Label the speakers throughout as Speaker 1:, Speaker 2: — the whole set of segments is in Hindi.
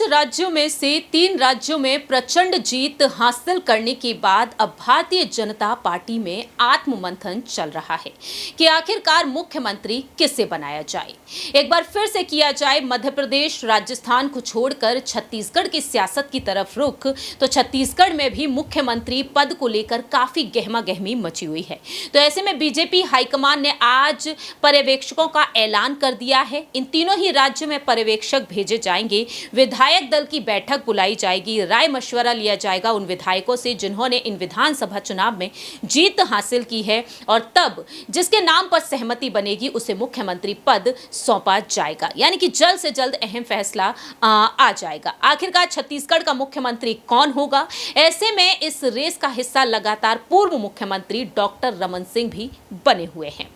Speaker 1: राज्यों में से 3 राज्यों में प्रचंड जीत हासिल करने के बाद अब भारतीय जनता पार्टी में आत्ममंथन चल रहा है कि आखिरकार मुख्यमंत्री किसे बनाया जाए। एक बार फिर से किया जाए मध्य प्रदेश राजस्थान को छोड़कर छत्तीसगढ़ की सियासत की तरफ रुख, तो छत्तीसगढ़ में भी मुख्यमंत्री पद को लेकर काफी गहमा गहमी मची हुई है। तो ऐसे में बीजेपी हाईकमान ने आज पर्यवेक्षकों का ऐलान कर दिया है। इन तीनों ही राज्यों में पर्यवेक्षक भेजे जाएंगे, विधायक दल की बैठक बुलाई जाएगी, राय मशवरा लिया जाएगा उन विधायकों से जिन्होंने इन विधानसभा चुनाव में जीत हासिल की है, और तब जिसके नाम पर सहमति बनेगी उसे मुख्यमंत्री पद सौंपा जाएगा। यानी कि जल्द से जल्द अहम फैसला आ जाएगा। आखिरकार छत्तीसगढ़ का मुख्यमंत्री कौन होगा? ऐसे में इस रेस का हिस्सा लगातार पूर्व मुख्यमंत्री डॉक्टर रमन सिंह भी बने हुए हैं।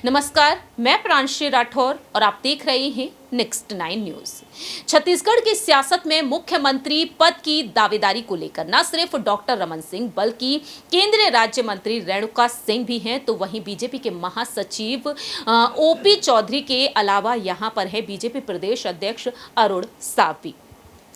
Speaker 1: नमस्कार, मैं प्रांशी राठौर और आप देख रहे हैं नेक्स्ट 9 न्यूज। छत्तीसगढ़ की सियासत में मुख्यमंत्री पद की दावेदारी को लेकर न सिर्फ डॉक्टर रमन सिंह बल्कि केंद्रीय राज्य मंत्री रेणुका सिंह भी हैं, तो वहीं बीजेपी के महासचिव ओपी चौधरी के अलावा यहां पर है बीजेपी प्रदेश अध्यक्ष अरुण साव भी।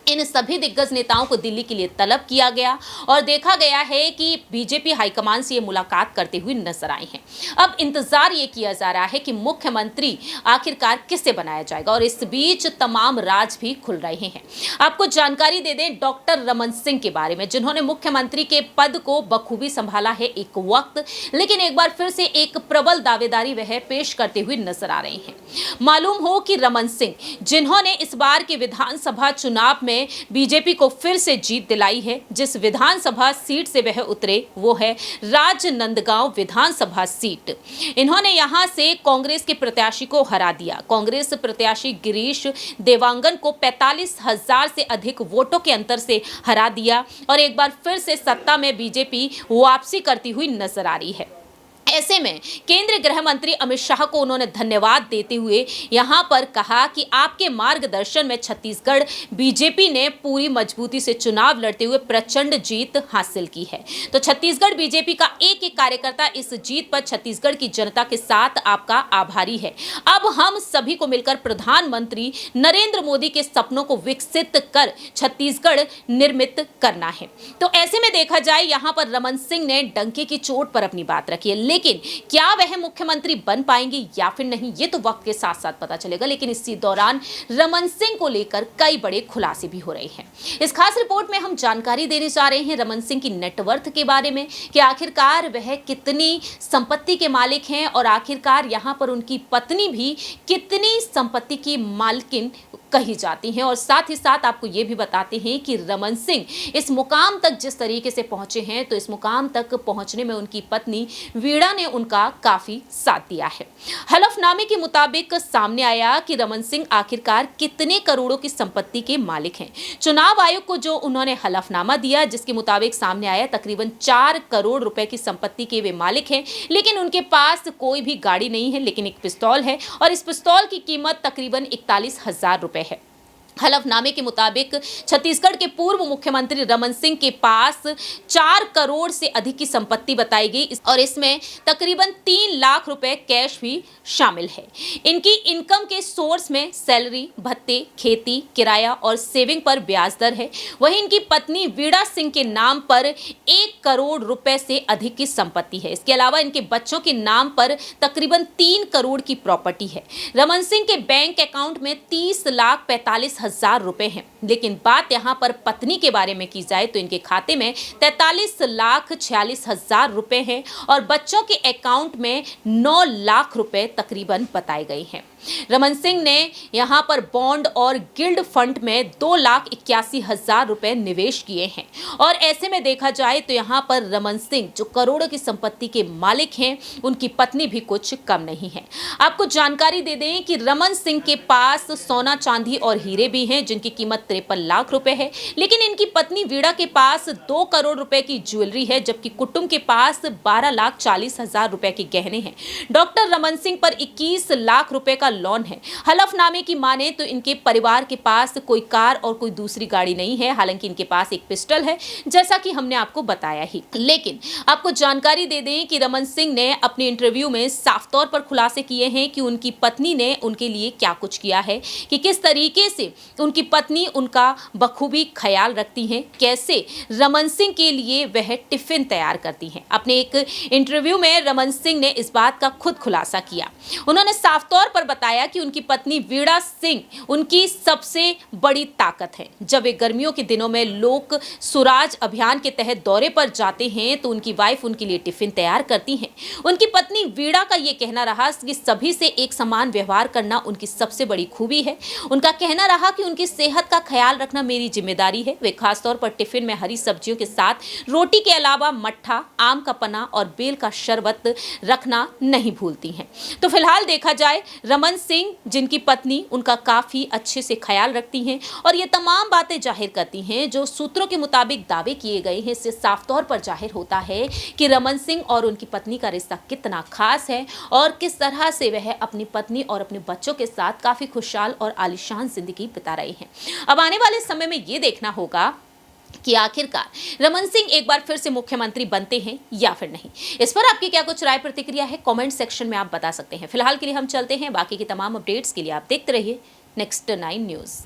Speaker 1: इन सभी दिग्गज नेताओं को दिल्ली के लिए तलब किया गया और देखा गया है कि बीजेपी हाईकमान से ये मुलाकात करते हुए नजर आए हैं। अब इंतजार ये किया जा रहा है कि मुख्यमंत्री आखिरकार किसे बनाया जाएगा, और इस बीच तमाम राज भी खुल रहे हैं। आपको जानकारी दे दें डॉक्टर रमन सिंह के बारे में, जिन्होंने मुख्यमंत्री के पद को बखूबी संभाला है एक वक्त, लेकिन एक बार फिर से एक प्रबल दावेदारी वह पेश करते हुए नजर आ रहे हैं। मालूम हो कि रमन सिंह, जिन्होंने इस बार के विधानसभा चुनाव में बीजेपी को फिर से जीत दिलाई है, जिस विधानसभा सीट से वह उतरे वो है राजनांदगांव विधानसभा सीट। इन्होंने यहां से कांग्रेस के प्रत्याशी को हरा दिया। कांग्रेस प्रत्याशी गिरीश देवांगन को 45,000 से अधिक वोटों के अंतर से हरा दिया और एक बार फिर से सत्ता में बीजेपी वापसी करती हुई नजर आ रही है। ऐसे में केंद्रीय गृह मंत्री अमित शाह को उन्होंने धन्यवाद देते हुए यहां पर कहा कि आपके मार्गदर्शन में छत्तीसगढ़ बीजेपी ने पूरी मजबूती से चुनाव लड़ते हुए प्रचंड जीत हासिल की है। तो छत्तीसगढ़ बीजेपी का एक एक कार्यकर्ता इस जीत पर छत्तीसगढ़ की जनता के साथ आपका आभारी है। अब हम सभी को मिलकर प्रधानमंत्री नरेंद्र मोदी के सपनों को विकसित कर छत्तीसगढ़ निर्मित करना है। तो ऐसे में देखा जाए यहां पर रमन सिंह ने डंके की चोट पर अपनी बात रखी है, लेकिन क्या वह मुख्यमंत्री बन पाएंगे या फिर नहीं, ये तो वक्त के साथ साथ पता चलेगा। लेकिन इसी दौरान रमन सिंह को लेकर कई बड़े खुलासे भी हो रहे हैं। इस खास रिपोर्ट में हम जानकारी देने जा रहे हैं रमन सिंह की नेटवर्थ के बारे में कि आखिरकार वह कितनी संपत्ति के मालिक हैं और आखिरकार यहां पर उनकी पत्नी भी कितनी संपत्ति की मालकिन कही जाती हैं, और साथ ही साथ आपको ये भी बताते हैं कि रमन सिंह इस मुकाम तक जिस तरीके से पहुंचे हैं, तो इस मुकाम तक पहुंचने में उनकी पत्नी वीणा ने उनका काफी साथ दिया है। हलफनामे के मुताबिक सामने आया कि रमन सिंह आखिरकार कितने करोड़ों की संपत्ति के मालिक हैं। चुनाव आयोग को जो उन्होंने हलफनामा दिया, जिसके मुताबिक सामने आया तकरीबन 4 करोड़ रुपए की संपत्ति के वे मालिक हैं, लेकिन उनके पास कोई भी गाड़ी नहीं है, लेकिन एक पिस्तौल है और इस पिस्तौल की कीमत तकरीबन 41,000 रुपए है। हलफनामे के मुताबिक छत्तीसगढ़ के पूर्व मुख्यमंत्री रमन सिंह के पास 4 करोड़ से अधिक की संपत्ति बताई गई और इसमें तकरीबन 3 लाख रुपए कैश भी शामिल है। इनकी इनकम के सोर्स में सैलरी, भत्ते, खेती, किराया और सेविंग पर ब्याज दर है। वहीं इनकी पत्नी वीणा सिंह के नाम पर 1 करोड़ रुपए से अधिक की संपत्ति है। इसके अलावा इनके बच्चों के नाम पर तकरीबन 3 करोड़ की प्रॉपर्टी है। रमन सिंह के बैंक अकाउंट में 30,45,000 रुपए हैं। लेकिन बात यहां पर पत्नी के बारे में की जाए तो इनके खाते में 43,46,000 रुपए हैं और बच्चों के अकाउंट में 9 लाख रुपए तकरीबन बताए गए हैं। रमन सिंह ने यहां पर बॉन्ड और गिल्ड फंड में 2,81,000 रुपए निवेश किए हैं, और ऐसे में देखा जाए तो यहां पर रमन सिंह जो करोड़ों की संपत्ति के मालिक हैं, उनकी पत्नी भी कुछ कम नहीं है। आपको जानकारी दे दें कि रमन सिंह के पास सोना, चांदी और हीरे भी हैं, जिनकी कीमत 53 लाख रुपए है। लेकिन इनकी पत्नी वीणा के पास 2 करोड़ रुपए की ज्वेलरी है, जबकि कुटुंब के पास 12,40,000 रुपए के गहने हैं। डॉक्टर रमन सिंह पर 21 लाख रुपए का लोन है। हलफनामे की माने तो इनके परिवार के पास कोई कार और कोई दूसरी गाड़ी नहीं है, हालांकि इनके पास एक पिस्टल है, जैसा कि हमने आपको बताया ही। लेकिन आपको जानकारी दे दें कि रमन सिंह ने अपने इंटरव्यू में साफ तौर पर खुलासे किए हैं कि उनकी पत्नी ने उनके लिए क्या कुछ किया है, कि किस तरीके से उनकी पत्नी उनका बखूबी ख्याल रखती हैं, कैसे रमन सिंह के लिए वह टिफिन तैयार करती हैं। अपने एक इंटरव्यू में रमन सिंह ने इस बात का खुद खुलासा किया। उन्होंने साफ तौर पर बताया कि उनकी पत्नी वीणा सिंह उनकी सबसे बड़ी ताकत है। जब वे गर्मियों के दिनों में लोक सुराज अभियान के तहत दौरे पर जाते हैं तो उनकी वाइफ उनके लिए टिफिन तैयार करती हैं। उनकी पत्नी वीणा का यह कहना रहा कि सभी से एक समान व्यवहार करना उनकी सबसे बड़ी खूबी है। उनका कहना रहा कि उनकी सेहत का ख्याल रखना मेरी जिम्मेदारी है। वे खासतौर पर टिफिन में हरी सब्जियों के साथ रोटी के अलावा मट्ठा, आम का पन्ना और बेल का शरबत रखना नहीं भूलती हैं। तो फिलहाल देखा जाए, रमन सिंह जिनकी पत्नी उनका काफी अच्छे से ख्याल रखती हैं और ये तमाम बातें जाहिर करती हैं जो सूत्रों के मुताबिक दावे किए गए हैं। इससे साफ तौर पर जाहिर होता है कि रमन सिंह और उनकी पत्नी का रिश्ता कितना खास है और किस तरह से वह अपनी पत्नी और अपने बच्चों के साथ काफी खुशहाल और आलीशान जिंदगी बिता रहे हैं। अब आने वाले समय में ये देखना होगा कि आखिरकार रमन सिंह एक बार फिर से मुख्यमंत्री बनते हैं या फिर नहीं। इस पर आपकी क्या कुछ राय प्रतिक्रिया है, कमेंट सेक्शन में आप बता सकते हैं। फिलहाल के लिए हम चलते हैं, बाकी की तमाम अपडेट्स के लिए आप देखते रहिए नेक्स्ट 9 न्यूज़।